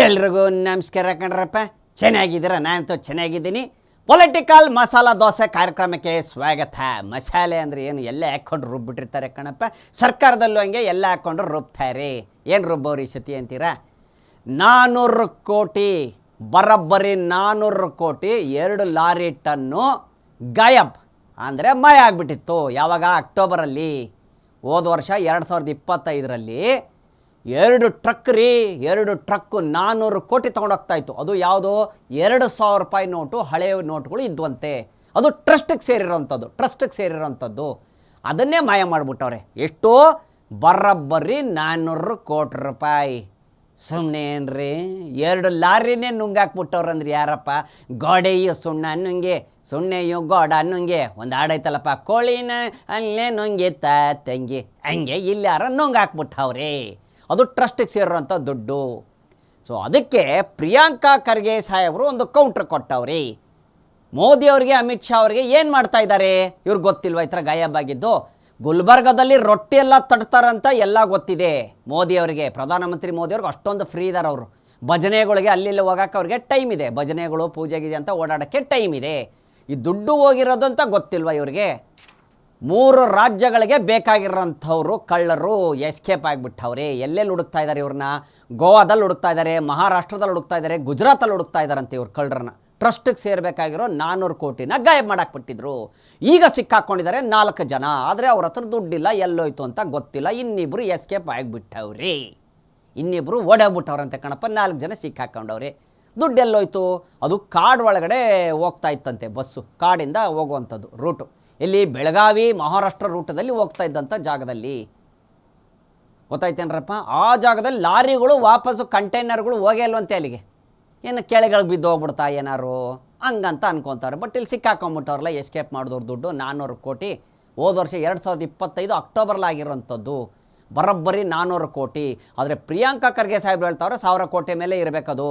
ಎಲ್ರಿಗೂ ನಮಸ್ಕಾರ ಕಣ್ರಪ್ಪ. ಚೆನ್ನಾಗಿದ್ದೀರಾ? ನಾನಂತೂ ಚೆನ್ನಾಗಿದ್ದೀನಿ. ಪೊಲಿಟಿಕಲ್ ಮಸಾಲ ದೋಸೆ ಕಾರ್ಯಕ್ರಮಕ್ಕೆ ಸ್ವಾಗತ. ಮಸಾಲೆ ಅಂದರೆ ಏನು? ಎಲ್ಲ ಹಾಕ್ಕೊಂಡು ರುಬ್ಬಿಟ್ಟಿರ್ತಾರೆ ಕಣಪ್ಪ. ಸರ್ಕಾರದಲ್ಲೂ ಹಂಗೆ ಎಲ್ಲ ಹಾಕ್ಕೊಂಡು ರುಬ್ತಾರೆ. ಏನು ರುಬ್ಬೋರು ಈ ಸತಿ ಅಂತೀರಾ? 400 ಕೋಟಿ, ಬರೋಬ್ಬರಿ 400 ಕೋಟಿ 2 ಲಾರಿ ಟನ್ನು ಗಾಯಬ್ ಅಂದರೆ ಮಾಯ ಆಗಿಬಿಟ್ಟಿತ್ತು. ಯಾವಾಗ? ಅಕ್ಟೋಬರಲ್ಲಿ ಹೋದ ವರ್ಷ 2025ರಲ್ಲಿ 2 ಟ್ರಕ್ ರೀ, 2 ಟ್ರಕ್ಕು 400 ಕೋಟಿ ತೊಗೊಂಡೋಗ್ತಾಯಿತ್ತು. ಅದು ಯಾವುದು? 2,000 ರೂಪಾಯಿ ನೋಟು, ಹಳೆಯ ನೋಟುಗಳು ಇದ್ವಂತೆ. ಅದು ಟ್ರಸ್ಟಿಗೆ ಸೇರಿರೋಂಥದ್ದು. ಅದನ್ನೇ ಮಾಯ ಮಾಡಿಬಿಟ್ಟವ್ರೆ. ಎಷ್ಟು? ಬರೋಬ್ಬರಿ 400 ಕೋಟಿ ರೂಪಾಯಿ. ಸುಮ್ಮನೆ ಏನ್ರಿ? 2 ಲಾರಿನೇ ನುಂಗಾಕ್ಬಿಟ್ಟವ್ರಂದ್ರೆ ಯಾರಪ್ಪ? ಗೋಡೆಯು ಸುಣ್ಣ ನುಂಗೆ, ಸುಣ್ಣೆಯು ಗೋಡ ನುಂಗೆ. ಒಂದು ಹಾಡೈತಲ್ಲಪ್ಪ, ಕೋಳಿನ ಅಲ್ಲೇ ನುಂಗಿತ್ತ ತಂಗಿ, ಹಂಗೆ ಇಲ್ಲಿ ಯಾರ ನುಂಗಾಕ್ಬಿಟ್ಟವ್ರೆ. ಅದು ಟ್ರಸ್ಟಿಗೆ ಸೇರಿರೋಂಥ ದುಡ್ಡು. ಸೊ ಅದಕ್ಕೆ ಪ್ರಿಯಾಂಕಾ ಖರ್ಗೆ ಸಾಹೇಬರು ಒಂದು ಕೌಂಟ್ರ್ ಕೊಟ್ಟವ್ರಿ. ಮೋದಿ ಅವರಿಗೆ, ಅಮಿತ್ ಶಾ ಅವರಿಗೆ ಏನು ಮಾಡ್ತಾ ಇದ್ದಾರೆ ಇವ್ರಿಗೆ ಗೊತ್ತಿಲ್ವ? ಈ ಥರ ಗಾಯಬಾಗಿದ್ದು ಗುಲ್ಬರ್ಗದಲ್ಲಿ ರೊಟ್ಟಿ ಎಲ್ಲ ತಡ್ತಾರಂತ ಎಲ್ಲ ಗೊತ್ತಿದೆ ಮೋದಿಯವರಿಗೆ. ಪ್ರಧಾನಮಂತ್ರಿ ಮೋದಿಯವ್ರಿಗೆ ಅಷ್ಟೊಂದು ಫ್ರೀ ಇದ್ದಾರೆ ಅವರು. ಭಜನೆಗಳಿಗೆ ಅಲ್ಲಿ ಹೋಗೋಕೆ ಅವ್ರಿಗೆ ಟೈಮ್ ಇದೆ. ಭಜನೆಗಳು, ಪೂಜೆಗಿದೆ ಅಂತ ಓಡಾಡೋಕ್ಕೆ ಟೈಮ್ ಇದೆ. ಈ ದುಡ್ಡು ಹೋಗಿರೋದು ಅಂತ ಗೊತ್ತಿಲ್ವ ಇವ್ರಿಗೆ? 3 ರಾಜ್ಯಗಳಿಗೆ ಬೇಕಾಗಿರೋಂಥವ್ರು ಕಳ್ಳರು ಎಸ್ಕೇಪ್ ಆಗಿಬಿಟ್ಟವ್ರೆ. ಎಲ್ಲೆಲ್ಲಿ ಹುಡುಕ್ತಾ ಇದ್ದಾರೆ ಇವ್ರನ್ನ? ಗೋವಾದಲ್ಲಿ ಹುಡುಕ್ತಾ ಇದ್ದಾರೆ, ಮಹಾರಾಷ್ಟ್ರದಲ್ಲಿ ಹುಡುಕ್ತಾ ಇದ್ದಾರೆ, ಗುಜರಾತಲ್ಲಿ ಹುಡುಕ್ತಾ ಇದ್ದಾರಂತೆ ಇವ್ರು ಕಳ್ಳರನ್ನ. ಟ್ರಸ್ಟಿಗೆ ಸೇರಬೇಕಾಗಿರೋ 400 ಕೋಟಿನ ಗಾಯಬ್ ಮಾಡಾಕ್ಬಿಟ್ಟಿದ್ರು. ಈಗ ಸಿಕ್ಕಾಕೊಂಡಿದ್ದಾರೆ 4 ಜನ. ಆದರೆ ಅವ್ರ ಹತ್ರ ದುಡ್ಡಿಲ್ಲ, ಎಲ್ಲೋಯ್ತು ಅಂತ ಗೊತ್ತಿಲ್ಲ. ಇನ್ನಿಬ್ರು ಎಸ್ಕೇಪ್ ಆಗಿಬಿಟ್ಟವ್ರಿ. ಇನ್ನಿಬ್ರು ಓಡೋಗ್ಬಿಟ್ಟವ್ರಂತೆ ಕಣಪ್ಪ. 4 ಜನ ಸಿಕ್ಕಾಕೊಂಡವ್ರೆ. ದುಡ್ಡು ಎಲ್ಲೋಯ್ತು? ಅದು ಕಾಡು ಒಳಗಡೆ ಹೋಗ್ತಾ ಇತ್ತಂತೆ ಬಸ್ಸು. ಕಾಡಿಂದ ಹೋಗುವಂಥದ್ದು ರೂಟು. ಇಲ್ಲಿ ಬೆಳಗಾವಿ ಮಹಾರಾಷ್ಟ್ರ ರೂಟದಲ್ಲಿ ಹೋಗ್ತಾ ಇದ್ದಂಥ ಜಾಗದಲ್ಲಿ ಗೊತ್ತಾಯ್ತೇನ್ರಪ್ಪ? ಆ ಜಾಗದಲ್ಲಿ ಲಾರಿಗಳು ವಾಪಸ್ಸು ಕಂಟೈನರ್ಗಳು ಹೋಗೇ ಇಲ್ವಂತೆ ಅಲ್ಲಿಗೆ. ಏನು ಕೆಳಗಳಿಗೆ ಬಿದ್ದು ಹೋಗ್ಬಿಡ್ತಾ ಏನಾರು ಹಂಗಂತ ಅನ್ಕೊತಾರೆ. ಬಟ್ ಇಲ್ಲಿ ಸಿಕ್ಕಾಕೊಂಬಿಟ್ಟವ್ರಲ್ಲ ಎಸ್ಕೇಪ್ ಮಾಡಿದವ್ರು. ದುಡ್ಡು 400 ಕೋಟಿ ಹೋದ ವರ್ಷ 2025 ಅಕ್ಟೋಬರ್ಲಾಗಿರೋಂಥದ್ದು. ಬರೋಬ್ಬರಿ 400 ಕೋಟಿ. ಆದರೆ ಪ್ರಿಯಾಂಕಾ ಖರ್ಗೆ ಸಾಹೇಬ್ರು ಹೇಳ್ತಾವ್ರೆ 1000 ಕೋಟಿ ಮೇಲೆ ಇರಬೇಕದು.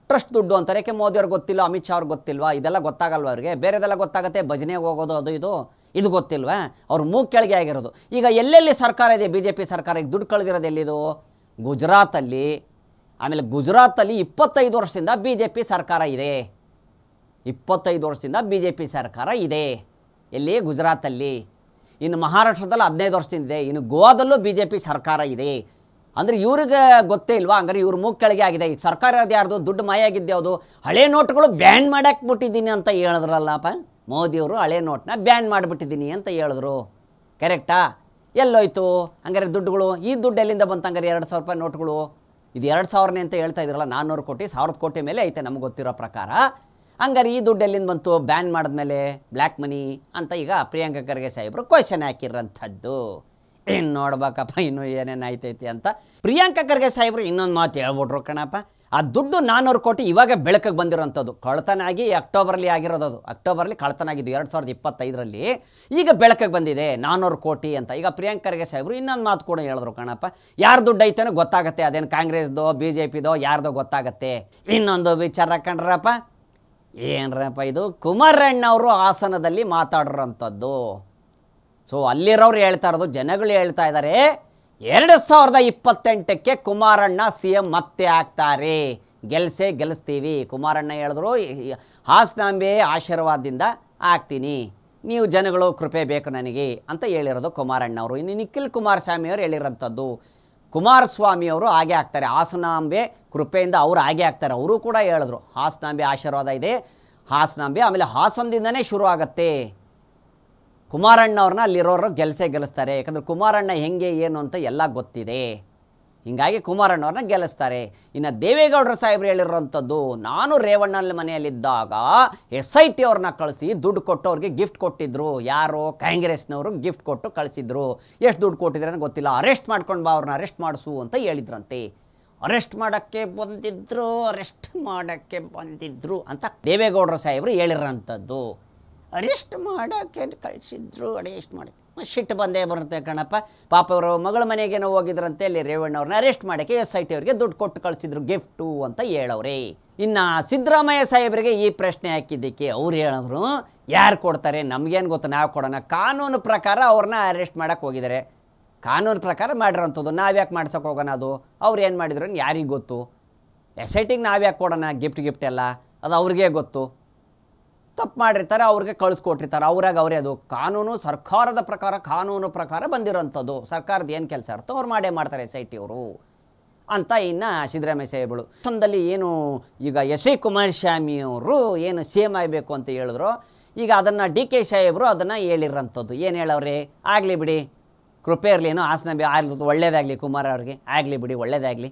ಟ್ರಸ್ಟ್ ದುಡ್ಡು ಅಂತಾರೆ. ಯಾಕೆ ಮೋದಿಯವ್ರಿಗೆ ಗೊತ್ತಿಲ್ಲ, ಅಮಿತ್ ಶಾ ಅವ್ರಿಗೆ ಗೊತ್ತಿಲ್ವಾ? ಇದೆಲ್ಲ ಗೊತ್ತಾಗಲ್ವ ಅವ್ರಿಗೆ? ಬೇರೆದೆಲ್ಲ ಗೊತ್ತಾಗುತ್ತೆ, ಭಜನೆಗೆ ಹೋಗೋದು ಅದು ಇದು ಗೊತ್ತಿಲ್ವಾ? ಅವ್ರು ಮೂಗ್ ಕೆಳಗೆ ಆಗಿರೋದು. ಈಗ ಎಲ್ಲೆಲ್ಲಿ ಸರ್ಕಾರ ಇದೆ ಬಿ ಜೆ ಪಿ ಸರ್ಕಾರ? ಈಗ ದುಡ್ಡು ಕಳೆದಿರೋದು ಎಲ್ಲಿದು? ಗುಜರಾತಲ್ಲಿ. ಆಮೇಲೆ ಗುಜರಾತಲ್ಲಿ 25 ವರ್ಷದಿಂದ ಬಿ ಜೆ ಪಿ ಸರ್ಕಾರ ಇದೆ. 25 ವರ್ಷದಿಂದ ಬಿ ಜೆ ಪಿ ಸರ್ಕಾರ ಇದೆ. ಎಲ್ಲಿ? ಗುಜರಾತಲ್ಲಿ. ಇನ್ನು ಮಹಾರಾಷ್ಟ್ರದಲ್ಲಿ 15 ವರ್ಷದಿಂದ ಇದೆ. ಇನ್ನು ಗೋವಾದಲ್ಲೂ ಬಿ ಜೆ ಪಿ ಸರ್ಕಾರ ಇದೆ. ಅಂದರೆ ಇವ್ರಿಗೆ ಗೊತ್ತೇ ಇಲ್ವಾ? ಹಂಗಾರೆ ಇವ್ರ ಮೂಗ್ ಕೆಳಗೆ ಆಗಿದೆ. ಈಗ ಸರ್ಕಾರ ಅದು ಯಾರ್ದು? ದುಡ್ಡು ಮಾಯ ಆಗಿದ್ದು ಯಾವುದು? ಹಳೆ ನೋಟ್ಗಳು ಬ್ಯಾನ್ ಮಾಡಾಕ್ಬಿಟ್ಟಿದ್ದೀನಿ ಅಂತ ಹೇಳಿದ್ರಲ್ಲಪ್ಪ ಮೋದಿಯವರು. ಹಳೆ ನೋಟ್ನ ಬ್ಯಾನ್ ಮಾಡಿಬಿಟ್ಟಿದ್ದೀನಿ ಅಂತ ಹೇಳಿದ್ರು. ಕರೆಕ್ಟಾ? ಎಲ್ಲೋಯ್ತು ಹಂಗಾರೆ ದುಡ್ಡುಗಳು? ಈ ದುಡ್ಡು ಎಲ್ಲಿಂದ ಬಂತು ಹಂಗಾರೆ? 2,000 ರೂಪಾಯಿ ನೋಟ್ಗಳು. ಇದು 2,000ನೇ ಅಂತ ಹೇಳ್ತಾ ಇದ್ರಲ್ಲ. 400 ಕೋಟಿ 1000 ಕೋಟಿ ಮೇಲೆ ಐತೆ ನಮಗೆ ಗೊತ್ತಿರೋ ಪ್ರಕಾರ. ಹಂಗಾರೆ ಈ ದುಡ್ಡು ಎಲ್ಲಿಂದ ಬಂತು? ಬ್ಯಾನ್ ಮಾಡಿದ್ಮೇಲೆ ಬ್ಲ್ಯಾಕ್ ಮನಿ ಅಂತ ಈಗ ಪ್ರಿಯಾಂಕಾ ಖರ್ಗೆ ಸಾಹೇಬರು ಕ್ವಶನ್ ಹಾಕಿರೋಂಥದ್ದು. ಏನು ನೋಡ್ಬೇಕಪ್ಪ ಇನ್ನೂ ಏನೇನು ಆಯ್ತೈತಿ ಅಂತ. ಪ್ರಿಯಾಂಕಾ ಖರ್ಗೆ ಸಾಹೇಬರು ಇನ್ನೊಂದು ಮಾತು ಹೇಳ್ಬಿಟ್ರು ಕಣಪ್ಪ. ಆ ದುಡ್ಡು 400 ಕೋಟಿ ಇವಾಗ ಬೆಳಕಿಗೆ ಬಂದಿರೋಂಥದ್ದು. ಕಳ್ತನ ಆಗಿ ಅಕ್ಟೋಬರ್ಲಿ ಆಗಿರೋದು. ಅಕ್ಟೋಬರ್ಲಿ ಕಳ್ತನ ಆಗಿದ್ದು 2025ರಲ್ಲಿ. ಈಗ ಬೆಳಕಿಗೆ ಬಂದಿದೆ 400 ಕೋಟಿ ಅಂತ. ಈಗ ಪ್ರಿಯಾಂಕಾ ಖರ್ಗೆ ಸಾಹೇಬರು ಇನ್ನೊಂದು ಮಾತು ಕೂಡ ಹೇಳಿದ್ರು ಕಣಪ್ಪ. ಯಾರು ದುಡ್ಡು ಐತೇನೋ ಗೊತ್ತಾಗತ್ತೆ. ಅದೇನು ಕಾಂಗ್ರೆಸ್ದೋ ಬಿ ಜೆ ಪಿದೋ ಯಾರ್ದೋ ಗೊತ್ತಾಗತ್ತೆ. ಇನ್ನೊಂದು ವಿಚಾರ ಕಂಡ್ರಪ್ಪ. ಏನ್ರಪ್ಪ ಇದು? ಕುಮಾರಣ್ಣವರು ಹಾಸನದಲ್ಲಿ ಮಾತಾಡಿರೋಂಥದ್ದು. ಸೊ ಅಲ್ಲಿರೋರು ಹೇಳ್ತಾ ಇರೋದು, ಜನಗಳು ಹೇಳ್ತಾ ಇದ್ದಾರೆ 2028ಕ್ಕೆ ಕುಮಾರಣ್ಣ CM ಮತ್ತೆ ಆಗ್ತಾರೆ, ಗೆಲ್ಲಿಸ್ತೀವಿ. ಕುಮಾರಣ್ಣ ಹೇಳಿದ್ರು ಹಾಸನಾಂಬೆ ಆಶೀರ್ವಾದದಿಂದ ಆಗ್ತೀನಿ, ನೀವು ಜನಗಳು ಕೃಪೆ ಬೇಕು ನನಗೆ ಅಂತ ಹೇಳಿರೋದು ಕುಮಾರಣ್ಣವರು. ಇನ್ನು ನಿಖಿಲ್ ಕುಮಾರಸ್ವಾಮಿ ಅವರು ಹೇಳಿರೋಂಥದ್ದು, ಕುಮಾರಸ್ವಾಮಿಯವರು ಹಾಗೆ ಆಗ್ತಾರೆ, ಹಾಸನಾಂಬೆ ಕೃಪೆಯಿಂದ ಅವರು ಹಾಗೆ ಆಗ್ತಾರೆ. ಅವರು ಕೂಡ ಹೇಳಿದ್ರು ಹಾಸನಾಂಬೆ ಆಶೀರ್ವಾದ ಇದೆ, ಹಾಸನಾಂಬೆ ಆಮೇಲೆ ಹಾಸನದಿಂದನೇ ಶುರು ಆಗುತ್ತೆ. ಕುಮಾರಣ್ಣವ್ರನ್ನ ಅಲ್ಲಿರೋರು ಗೆಲ್ಲಿಸ್ತಾರೆ. ಯಾಕಂದರೆ ಕುಮಾರಣ್ಣ ಹೆಂಗೆ ಏನು ಅಂತ ಎಲ್ಲ ಗೊತ್ತಿದೆ. ಹೀಗಾಗಿ ಕುಮಾರಣ್ಣವ್ರನ್ನ ಗೆಲ್ಲಿಸ್ತಾರೆ. ಇನ್ನು ದೇವೇಗೌಡರ ಸಾಹೇಬ್ರು ಹೇಳಿರೋಂಥದ್ದು, ನಾನು ರೇವಣ್ಣನ ಮನೆಯಲ್ಲಿದ್ದಾಗ SIT ಅವ್ರನ್ನ ಕಳಿಸಿ ದುಡ್ಡು ಕೊಟ್ಟು ಅವ್ರಿಗೆ ಗಿಫ್ಟ್ ಕೊಟ್ಟಿದ್ರು. ಯಾರು? ಕಾಂಗ್ರೆಸ್ನವರು ಗಿಫ್ಟ್ ಕೊಟ್ಟು ಕಳಿಸಿದ್ರು. ಎಷ್ಟು ದುಡ್ಡು ಕೊಟ್ಟಿದ್ರೆ ಅಂತ ಗೊತ್ತಿಲ್ಲ. ಅರೆಸ್ಟ್ ಮಾಡ್ಕೊಂಡು ಬಾ, ಅವ್ರನ್ನ ಅರೆಸ್ಟ್ ಮಾಡಿಸು ಅಂತ ಹೇಳಿದ್ರಂತೆ. ಅರೆಸ್ಟ್ ಮಾಡೋಕ್ಕೆ ಬಂದಿದ್ರು ಅಂತ ದೇವೇಗೌಡರ ಸಾಹೇಬರು ಹೇಳಿರೋಂಥದ್ದು. ಅರೆಸ್ಟ್ ಮಾಡೋಕ್ಕೆ ಕಳಿಸಿದ್ರು, ಅರೆಸ್ಟ್ ಮಾಡಿ ಶಿಟ್ ಬಂದೇ ಬರುತ್ತೆ ಕಣಪ್ಪ. ಪಾಪ ಅವರು ಮಗಳ ಮನೆಗೇನೋ ಹೋಗಿದ್ರಂತೆ, ಅಲ್ಲಿ ರೇವಣ್ಣವ್ರನ್ನ ಅರೆಸ್ಟ್ ಮಾಡೋಕ್ಕೆ SIT ಅವ್ರಿಗೆ ದುಡ್ಡು ಕೊಟ್ಟು ಕಳಿಸಿದ್ರು ಗಿಫ್ಟು ಅಂತ ಹೇಳವ್ರೆ. ಇನ್ನು ಸಿದ್ದರಾಮಯ್ಯ ಸಾಹೇಬರಿಗೆ ಈ ಪ್ರಶ್ನೆ ಹಾಕಿದ್ದಕ್ಕೆ ಅವ್ರು ಹೇಳಿದ್ರು, ಯಾರು ಕೊಡ್ತಾರೆ ನಮಗೇನು ಗೊತ್ತು, ನಾವು ಕೊಡೋಣ. ಕಾನೂನು ಪ್ರಕಾರ ಅವ್ರನ್ನ ಅರೆಸ್ಟ್ ಮಾಡೋಕ್ಕೆ ಹೋಗಿದ್ದಾರೆ. ಕಾನೂನು ಪ್ರಕಾರ ಮಾಡಿರೋಂಥದ್ದು, ನಾವು ಯಾಕೆ ಮಾಡ್ಸೋಕೆ ಹೋಗೋಣ? ಅದು ಅವ್ರು ಏನು ಮಾಡಿದ್ರು ಯಾರಿಗೆ ಗೊತ್ತು. ಎಸ್ ಐ ಟಿಗೆ ನಾವು ಯಾಕೆ ಕೊಡೋಣ ಗಿಫ್ಟ್ ಎಲ್ಲ, ಅದು ಅವ್ರಿಗೆ ಗೊತ್ತು. ತಪ್ಪು ಮಾಡಿರ್ತಾರೆ, ಅವ್ರಿಗೆ ಕಳಿಸ್ಕೊಟ್ಟಿರ್ತಾರೆ, ಅವರೇ ಅದು ಕಾನೂನು ಸರ್ಕಾರದ ಪ್ರಕಾರ, ಕಾನೂನು ಪ್ರಕಾರ ಬಂದಿರೋಂಥದ್ದು. ಸರ್ಕಾರದ ಏನು ಕೆಲಸ ಇರುತ್ತೋ ಅವ್ರು ಮಾಡೇ ಮಾಡ್ತಾರೆ ಎಸ್ ಐ ಟಿ ಅವರು ಅಂತ. ಇನ್ನು ಸಿದ್ದರಾಮಯ್ಯ ಸಾಹೇಬಳು ಸಂದಲ್ಲಿ ಏನು ಈಗ ಎಸ್ ವಿ ಕುಮಾರಸ್ವಾಮಿ ಅವರು ಏನು ಸಿ ಎಮ್ ಆಗಬೇಕು ಅಂತ ಹೇಳಿದ್ರು, ಈಗ ಅದನ್ನು ಡಿ ಕೆ ಸಾಹೇಬರು ಅದನ್ನು ಹೇಳಿರೋಂಥದ್ದು. ಏನು ಹೇಳವ್ರೆ, ಆಗಲಿ ಬಿಡಿ, ಕೃಪೆ ಇರಲಿ, ಏನೋ ಹಾಸನ ಒಳ್ಳೇದಾಗಲಿ, ಕುಮಾರ್ ಅವ್ರಿಗೆ ಆಗಲಿ ಬಿಡಿ, ಒಳ್ಳೇದಾಗಲಿ,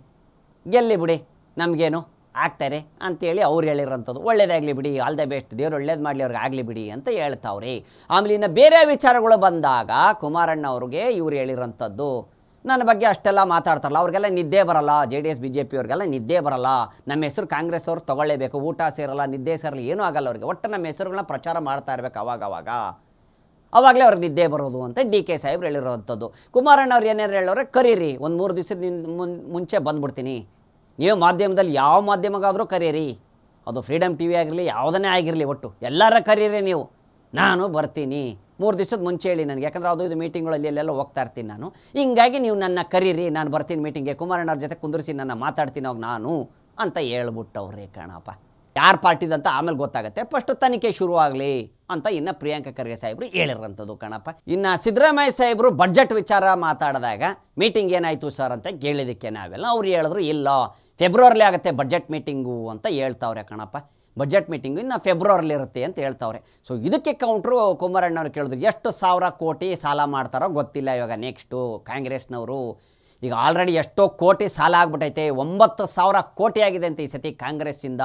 ಗೆಲ್ಲಿ ಬಿಡಿ, ನಮಗೇನು ಆಗ್ತಾರೆ ಅಂತೇಳಿ ಅವ್ರು ಹೇಳಿರೋಂಥದ್ದು. ಒಳ್ಳೇದಾಗಲಿ ಬಿಡಿ, ಆಲ್ ದ ಬೆಸ್ಟ್, ದೇವ್ರು ಒಳ್ಳೇದು ಮಾಡಲಿ, ಅವ್ರಿಗೆ ಆಗಲಿ ಬಿಡಿ ಅಂತ ಹೇಳ್ತಾವ್ರಿ. ಆಮೇಲೆ ಇನ್ನು ಬೇರೆ ವಿಚಾರಗಳು ಬಂದಾಗ ಕುಮಾರಣ್ಣ ಅವ್ರಿಗೆ ಇವ್ರು ಹೇಳಿರೋಂಥದ್ದು, ನನ್ನ ಬಗ್ಗೆ ಅಷ್ಟೆಲ್ಲ ಮಾತಾಡ್ತಾರಲ್ಲ, ಅವ್ರಿಗೆಲ್ಲ ನಿದ್ದೆ ಬರಲ್ಲ, JDS BJP ಅವ್ರಿಗೆಲ್ಲ ನಿದ್ದೆ ಬರಲ್ಲ, ನಮ್ಮ ಹೆಸರು ಕಾಂಗ್ರೆಸ್ ಅವ್ರು ತೊಗೊಳ್ಳೇಬೇಕು, ಊಟ ಸೇರಲ್ಲ, ನಿದ್ದೆ ಸೇರಲ್ಲ, ಏನೂ ಆಗಲ್ಲ ಅವ್ರಿಗೆ, ಒಟ್ಟು ನಮ್ಮ ಹೆಸರುಗಳನ್ನ ಪ್ರಚಾರ ಮಾಡ್ತಾ ಇರಬೇಕು ಅವಾಗಲೇ ಅವ್ರಿಗೆ ನಿದ್ದೆ ಬರೋದು ಅಂತ ಡಿ ಕೆ ಸಾಹೇಬ್ರು ಹೇಳಿರೋವಂಥದ್ದು. ಕುಮಾರಣ್ಣ ಅವ್ರು ಏನಾರು ಹೇಳೋರೆ, ಕರೀರಿ, ಒಂದು 3 ದಿವಸದ ಮುಂಚೆ ಬಂದ್ಬಿಡ್ತೀನಿ, ನೀವು ಮಾಧ್ಯಮದಲ್ಲಿ ಯಾವ ಮಾಧ್ಯಮಗಾದರೂ ಕರೀರಿ, ಅದು ಫ್ರೀಡಮ್ TV ಆಗಿರಲಿ, ಯಾವುದನ್ನೇ ಆಗಿರಲಿ, ಒಟ್ಟು ಎಲ್ಲರ ಕರೀರಿ ನೀವು, ನಾನು ಬರ್ತೀನಿ, 3 ದಿವಸದ ಮುಂಚೆ ಹೇಳಿ ನನಗೆ, ಯಾಕಂದರೆ ಇದು ಮೀಟಿಂಗ್ಗಳಲ್ಲಿ ಎಲ್ಲೆಲ್ಲ ಹೋಗ್ತಾ ಇರ್ತೀನಿ ನಾನು, ಹಿಂಗಾಗಿ ನೀವು ನನ್ನ ಕರೀರಿ, ನಾನು ಬರ್ತೀನಿ ಮೀಟಿಂಗ್ಗೆ, ಕುಮಾರಣ್ಣವ್ರ ಜೊತೆ ಕುಂದಿರಿಸಿ ನನ್ನ ಮಾತಾಡ್ತೀನಿ ಅವಾಗ ನಾನು ಅಂತ ಹೇಳ್ಬಿಟ್ಟವ್ರಿ ಕಣಪ್ಪ. ಯಾರು ಪಾರ್ಟಿದಂತ ಆಮೇಲೆ ಗೊತ್ತಾಗುತ್ತೆ, ಫಸ್ಟು ತನಿಖೆ ಶುರುವಾಗಲಿ ಅಂತ ಇನ್ನು ಪ್ರಿಯಾಂಕ ಖರ್ಗೆ ಸಾಹೇಬರು ಹೇಳಿರೋಂಥದ್ದು ಕಣಪ್ಪ. ಇನ್ನು ಸಿದ್ದರಾಮಯ್ಯ ಸಾಹೇಬರು ಬಡ್ಜೆಟ್ ವಿಚಾರ ಮಾತಾಡಿದಾಗ ಮೀಟಿಂಗ್ ಏನಾಯಿತು ಸರ್ ಅಂತ ಕೇಳಿದ್ದಕ್ಕೆ ನಾವೆಲ್ಲ ಅವ್ರು ಹೇಳಿದ್ರು, ಇಲ್ಲ ಫೆಬ್ರವರಿಲಿ ಆಗುತ್ತೆ ಬಡ್ಜೆಟ್ ಮೀಟಿಂಗು ಅಂತ ಹೇಳ್ತಾವ್ರೆ ಕಣಪ್ಪ. ಬಡ್ಜೆಟ್ ಮೀಟಿಂಗು ಇನ್ನು ಫೆಬ್ರವರಿಲಿ ಇರುತ್ತೆ ಅಂತ ಹೇಳ್ತಾವ್ರೆ. ಸೊ ಇದಕ್ಕೆ ಕೌಂಟ್ರು ಕುಮಾರಣ್ಣವ್ರು ಕೇಳಿದ್ರು, ಎಷ್ಟು ಸಾವಿರ ಕೋಟಿ ಸಾಲ ಮಾಡ್ತಾರೋ ಗೊತ್ತಿಲ್ಲ ಇವಾಗ ನೆಕ್ಸ್ಟು ಕಾಂಗ್ರೆಸ್ನವರು. ಈಗ ಆಲ್ರೆಡಿ ಎಷ್ಟೋ ಕೋಟಿ ಸಾಲ ಆಗ್ಬಿಟ್ಟೈತೆ, 9,000 ಕೋಟಿ ಆಗಿದೆ ಅಂತ ಈ ಸತಿ ಕಾಂಗ್ರೆಸ್ಸಿಂದ.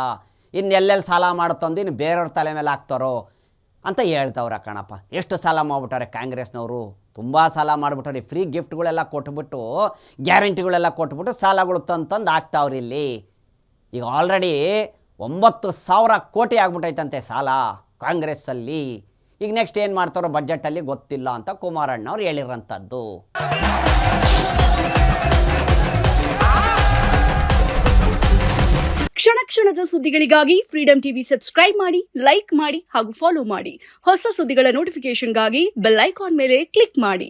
ಇನ್ನೆಲ್ಲೆಲ್ಲಿ ಸಾಲ ಮಾಡುತ್ತಂದು ಇನ್ನು ಬೇರೆಯವ್ರ ತಲೆ ಮೇಲೆ ಹಾಕ್ತಾರೋ ಅಂತ ಹೇಳ್ತಾವ್ರ ಕಣಪ್ಪ. ಎಷ್ಟು ಸಾಲ ಮಾಡಿಬಿಟ್ಟಾರೆ ಕಾಂಗ್ರೆಸ್ನವರು, ತುಂಬ ಸಾಲ ಮಾಡಿಬಿಟ್ಟಾರೆ. ಫ್ರೀ ಗಿಫ್ಟ್ಗಳೆಲ್ಲ ಕೊಟ್ಬಿಟ್ಟು, ಗ್ಯಾರಂಟಿಗಳೆಲ್ಲ ಕೊಟ್ಬಿಟ್ಟು ಸಾಲಗಳು ತಂದು ಹಾಕ್ತಾವ್ರಿ ಇಲ್ಲಿ. ಈಗ ಆಲ್ರೆಡಿ 9,000 ಕೋಟಿ ಆಗ್ಬಿಟ್ಟೈತಂತೆ ಸಾಲ ಕಾಂಗ್ರೆಸ್ಸಲ್ಲಿ. ಈಗ ನೆಕ್ಸ್ಟ್ ಏನು ಮಾಡ್ತಾರೋ ಬಜೆಟಲ್ಲಿ ಗೊತ್ತಿಲ್ಲ ಅಂತ ಕುಮಾರಣ್ಣ ಅವ್ರು ಹೇಳಿರೋಂಥದ್ದು. ಕ್ಷಣ ಕ್ಷಣದ ಸುದ್ದಿಗಳಿಗಾಗಿ ಫ್ರೀಡಂ ಟಿವಿ ಸಬ್ಸ್ಕ್ರೈಬ್ ಮಾಡಿ, ಲೈಕ್ ಮಾಡಿ ಹಾಗೂ ಫಾಲೋ ಮಾಡಿ. ಹೊಸ ಸುದ್ದಿಗಳ ನೋಟಿಫಿಕೇಶನ್ಗಾಗಿ ಬೆಲ್ ಐಕಾನ್ ಮೇಲೆ ಕ್ಲಿಕ್ ಮಾಡಿ.